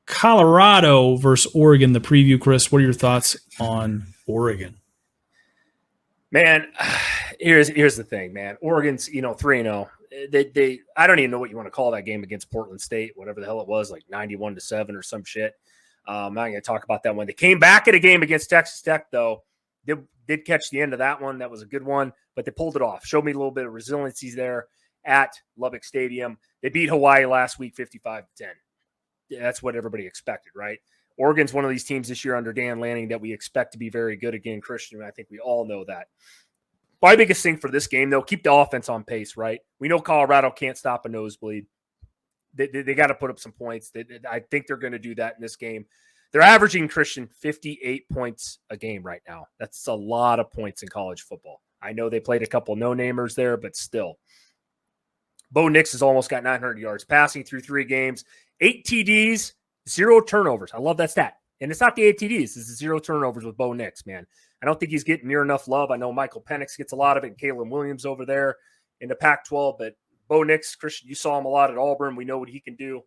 Colorado versus Oregon, the preview. Chris, what are your thoughts on Oregon? Man, here's the thing, man. Oregon's 3-0. They I don't even know what you want to call that game against Portland State, whatever the hell it was, like 91-7 or some shit. I'm not going to talk about that one. They came back at a game against Texas Tech, though. They did catch the end of that one. That was a good one, but they pulled it off. Showed me a little bit of resiliency there at Lubbock Stadium. They beat Hawaii last week 55-10. That's what everybody expected, right? Oregon's one of these teams this year under Dan Lanning that we expect to be very good again, Christian. I think we all know that. My biggest thing for this game, though, keep the offense on pace, right? We know Colorado can't stop a nosebleed. They got to put up some points. I think they're going to do that in this game. They're averaging, Christian, 58 points a game right now. That's a lot of points in college football. I know they played a couple no-namers there, but still. Bo Nix has almost got 900 yards passing through 3 games, 8 TDs, 0 turnovers. I love that stat. And it's not the 8 TDs. This is 0 turnovers with Bo Nix, man. I don't think he's getting near enough love. I know Michael Penix gets a lot of it, and Caleb Williams over there in the Pac-12, but Bo Nix, Christian, you saw him a lot at Auburn. We know what he can do.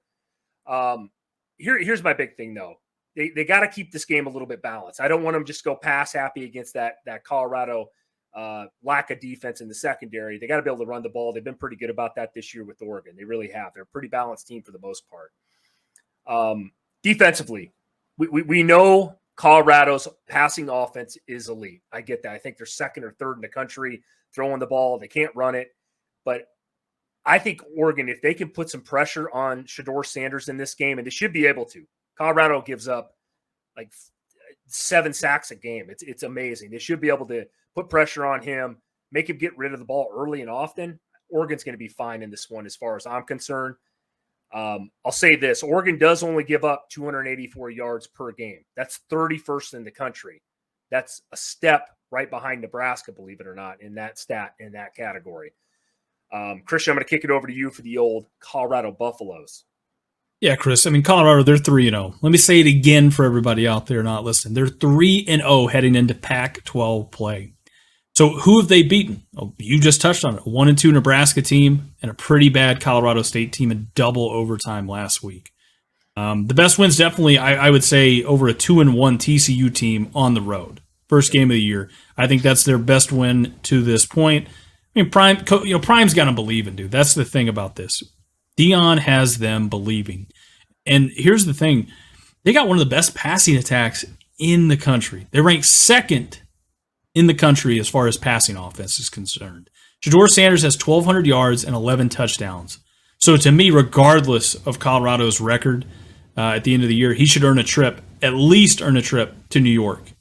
Here's my big thing, though. They got to keep this game a little bit balanced. I don't want them just to go pass happy against that Colorado lack of defense in the secondary. They got to be able to run the ball. They've been pretty good about that this year with Oregon. They really have. They're a pretty balanced team for the most part. Defensively, we know Colorado's passing offense is elite. I get that. I think they're second or third in the country throwing the ball. They can't run it. But I think Oregon, if they can put some pressure on Shedeur Sanders in this game, and they should be able to. Colorado gives up like 7 sacks a game. It's amazing. They should be able to put pressure on him, make him get rid of the ball early and often. Oregon's going to be fine in this one as far as I'm concerned. I'll say this. Oregon does only give up 284 yards per game. That's 31st in the country. That's a step right behind Nebraska, believe it or not, in that stat, in that category. Christian, I'm going to kick it over to you for the old Colorado Buffaloes. Yeah, Chris. I mean, Colorado, they're 3-0. Let me say it again for everybody out there not listening. They're 3-0 heading into Pac-12 play. So who have they beaten? Oh, you just touched on it. 1-2 Nebraska team and a pretty bad Colorado State team in double overtime last week. The best win's definitely, I would say, over a 2-1 TCU team on the road. First game of the year. I think that's their best win to this point. I mean, Prime's got to believe in, dude. That's the thing about this. Deion has them believing. And here's the thing. They got one of the best passing attacks in the country. They rank second in the country as far as passing offense is concerned. Shedeur Sanders has 1,200 yards and 11 touchdowns. So to me, regardless of Colorado's record at the end of the year, he should at least earn a trip to New York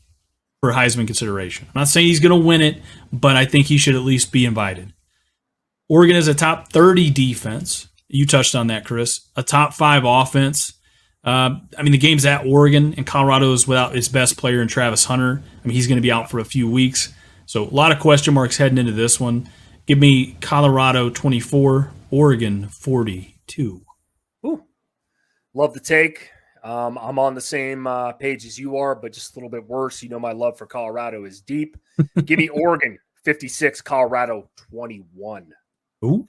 for Heisman consideration. I'm not saying he's going to win it, but I think he should at least be invited. Oregon is a top 30 defense. You touched on that, Chris. A top 5 offense. The game's at Oregon, and Colorado is without its best player in Travis Hunter. He's going to be out for a few weeks. So a lot of question marks heading into this one. Give me Colorado 24, Oregon 42. Ooh, love the take. I'm on the same page as you are, but just a little bit worse. You know my love for Colorado is deep. Give me Oregon 56, Colorado 21. Ooh,